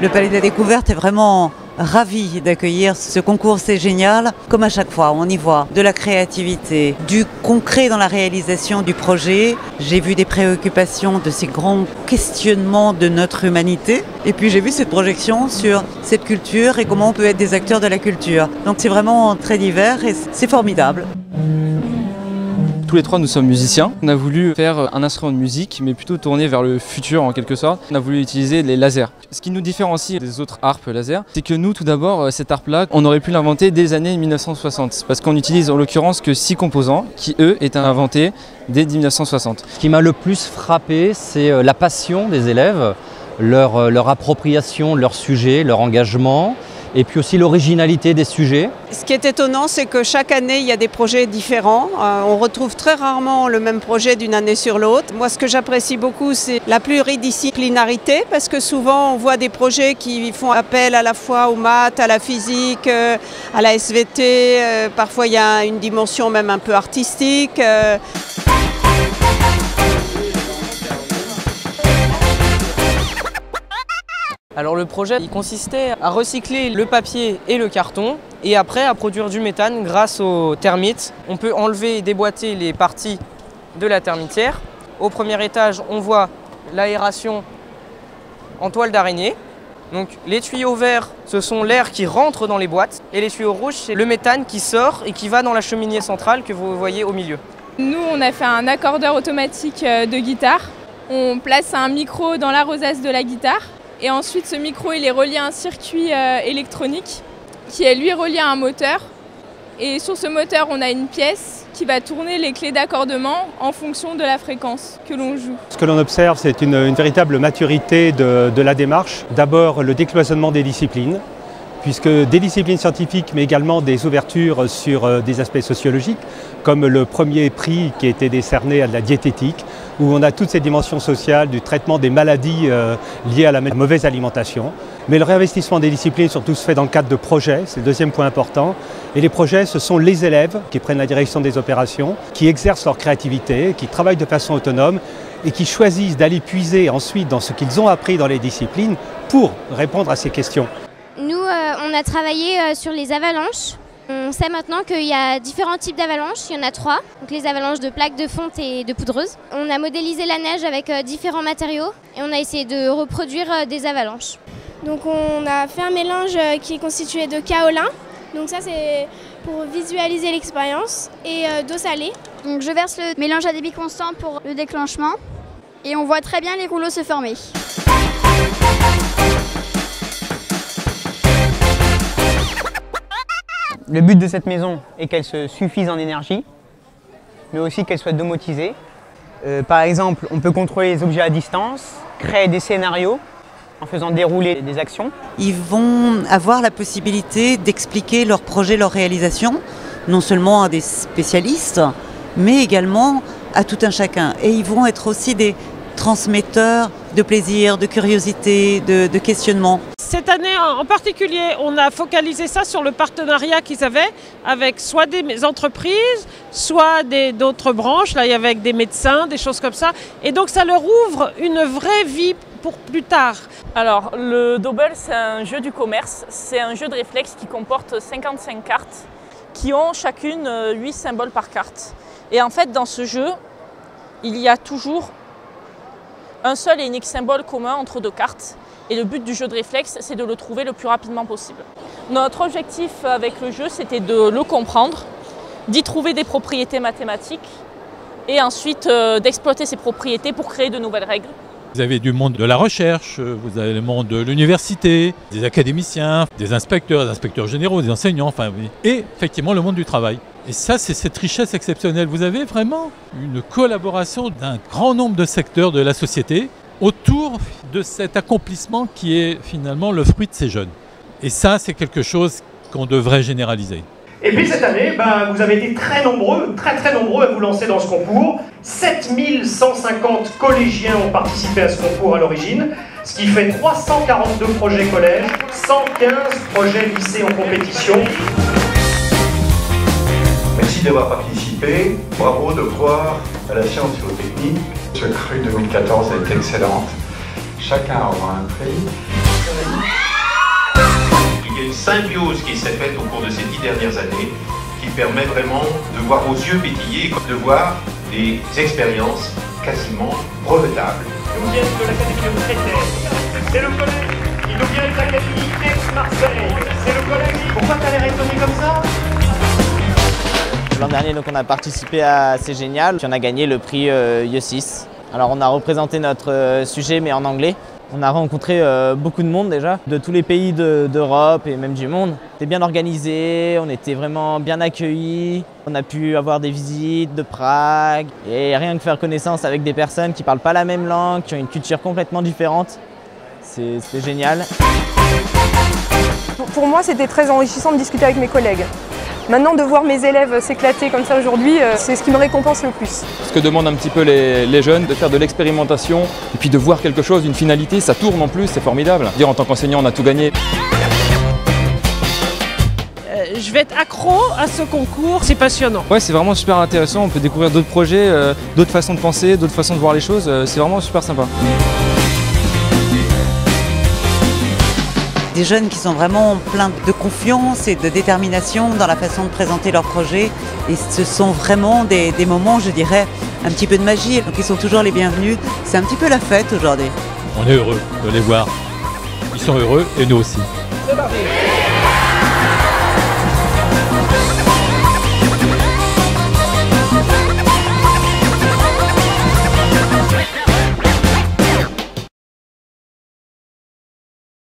Le Palais de la Découverte est vraiment ravi d'accueillir ce concours, c'est génial. Comme à chaque fois, on y voit de la créativité, du concret dans la réalisation du projet. J'ai vu des préoccupations de ces grands questionnements de notre humanité. Et puis j'ai vu cette projection sur cette culture et comment on peut être des acteurs de la culture. Donc c'est vraiment très divers et c'est formidable. Tous les trois, nous sommes musiciens. On a voulu faire un instrument de musique, mais plutôt tourné vers le futur en quelque sorte. On a voulu utiliser les lasers. Ce qui nous différencie des autres harpes laser, c'est que nous, tout d'abord, cette harpe-là, on aurait pu l'inventer dès les années 1960. Parce qu'on utilise en l'occurrence que 6 composants, qui eux étaient inventés dès 1960. Ce qui m'a le plus frappé, c'est la passion des élèves, leur appropriation de leur sujet, leur engagement. Et puis aussi l'originalité des sujets. Ce qui est étonnant, c'est que chaque année, il y a des projets différents. On retrouve très rarement le même projet d'une année sur l'autre. Moi, ce que j'apprécie beaucoup, c'est la pluridisciplinarité, parce que souvent, on voit des projets qui font appel à la fois aux maths, à la physique, à la SVT. Parfois, il y a une dimension même un peu artistique. Alors le projet il consistait à recycler le papier et le carton et après à produire du méthane grâce aux termites. On peut enlever et déboîter les parties de la termitière. Au premier étage, on voit l'aération en toile d'araignée. Donc les tuyaux verts, ce sont l'air qui rentre dans les boîtes et les tuyaux rouges, c'est le méthane qui sort et qui va dans la cheminée centrale que vous voyez au milieu. Nous, on a fait un accordeur automatique de guitare. On place un micro dans la rosace de la guitare. Et ensuite, ce micro, il est relié à un circuit électronique qui est lui relié à un moteur. Et sur ce moteur, on a une pièce qui va tourner les clés d'accordement en fonction de la fréquence que l'on joue. Ce que l'on observe, c'est une véritable maturité de la démarche. D'abord, le décloisonnement des disciplines, puisque des disciplines scientifiques, mais également des ouvertures sur des aspects sociologiques, comme le premier prix qui a été décerné à la diététique, où on a toutes ces dimensions sociales du traitement des maladies liées à la mauvaise alimentation. Mais le réinvestissement des disciplines surtout se fait dans le cadre de projets, c'est le deuxième point important. Et les projets, ce sont les élèves qui prennent la direction des opérations, qui exercent leur créativité, qui travaillent de façon autonome et qui choisissent d'aller puiser ensuite dans ce qu'ils ont appris dans les disciplines pour répondre à ces questions. Nous, on a travaillé sur les avalanches. On sait maintenant qu'il y a différents types d'avalanches, il y en a 3, donc les avalanches de plaques de fonte et de poudreuse. On a modélisé la neige avec différents matériaux et on a essayé de reproduire des avalanches. Donc on a fait un mélange qui est constitué de kaolin, donc ça c'est pour visualiser l'expérience, et d'eau salée. Donc je verse le mélange à débit constant pour le déclenchement et on voit très bien les rouleaux se former. Le but de cette maison est qu'elle se suffise en énergie, mais aussi qu'elle soit domotisée. Par exemple, on peut contrôler les objets à distance, créer des scénarios en faisant dérouler des actions. Ils vont avoir la possibilité d'expliquer leur projet, leur réalisation, non seulement à des spécialistes, mais également à tout un chacun. Et ils vont être aussi des transmetteurs de plaisir, de curiosité, de questionnement. Cette année en particulier, on a focalisé ça sur le partenariat qu'ils avaient avec soit des entreprises, soit d'autres branches, là, avec des médecins, des choses comme ça. Et donc ça leur ouvre une vraie vie pour plus tard. Alors le Dobble, c'est un jeu du commerce, c'est un jeu de réflexe qui comporte 55 cartes qui ont chacune 8 symboles par carte. Et en fait, dans ce jeu, il y a toujours un seul et unique symbole commun entre 2 cartes. Et le but du jeu de réflexe, c'est de le trouver le plus rapidement possible. Notre objectif avec le jeu, c'était de le comprendre, d'y trouver des propriétés mathématiques et ensuite d'exploiter ces propriétés pour créer de nouvelles règles. Vous avez du monde de la recherche, vous avez le monde de l'université, des académiciens, des inspecteurs généraux, des enseignants, enfin, et effectivement le monde du travail. Et ça, c'est cette richesse exceptionnelle. Vous avez vraiment une collaboration d'un grand nombre de secteurs de la société autour de cet accomplissement qui est finalement le fruit de ces jeunes. Et ça, c'est quelque chose qu'on devrait généraliser. Et puis cette année, vous avez été très nombreux à vous lancer dans ce concours. 7150 collégiens ont participé à ce concours à l'origine, ce qui fait 342 projets collèges, 115 projets lycées en compétition. Merci d'avoir participé. Bravo de croire à la science et aux techniques. Ce cru 2014 a été excellente. Chacun aura un prix. Il y a une symbiose qui s'est faite au cours de ces 10 dernières années qui permet vraiment de voir vos yeux pétiller, de voir des expériences quasiment brevetables. Ils nous viennent de l'Académie de Créteil. C'est le collège. Ils nous viennent de l'Académie Aix-Marseille. C'est le collège. Pourquoi t'as l'air étonné comme ça? L'an dernier, donc, on a participé à C'est Génial, puis on a gagné le prix IE6. Alors on a représenté notre sujet mais en anglais. On a rencontré beaucoup de monde déjà, de tous les pays d'Europe et même du monde. C'était bien organisé, on était vraiment bien accueillis. On a pu avoir des visites de Prague et rien que faire connaissance avec des personnes qui ne parlent pas la même langue, qui ont une culture complètement différente. C'était génial. Pour moi, c'était très enrichissant de discuter avec mes collègues. Maintenant, de voir mes élèves s'éclater comme ça aujourd'hui, c'est ce qui me récompense le plus. Ce que demandent un petit peu les jeunes, de faire de l'expérimentation et puis de voir quelque chose, une finalité, ça tourne en plus, c'est formidable. Dire en tant qu'enseignant, on a tout gagné. Je vais être accro à ce concours, c'est passionnant. Ouais, c'est vraiment super intéressant, on peut découvrir d'autres projets, d'autres façons de penser, d'autres façons de voir les choses, c'est vraiment super sympa. Des jeunes qui sont vraiment pleins de confiance et de détermination dans la façon de présenter leurs projets. Et ce sont vraiment des moments, je dirais, un petit peu de magie. Donc ils sont toujours les bienvenus. C'est un petit peu la fête aujourd'hui. On est heureux de les voir. Ils sont heureux et nous aussi. C'est parti.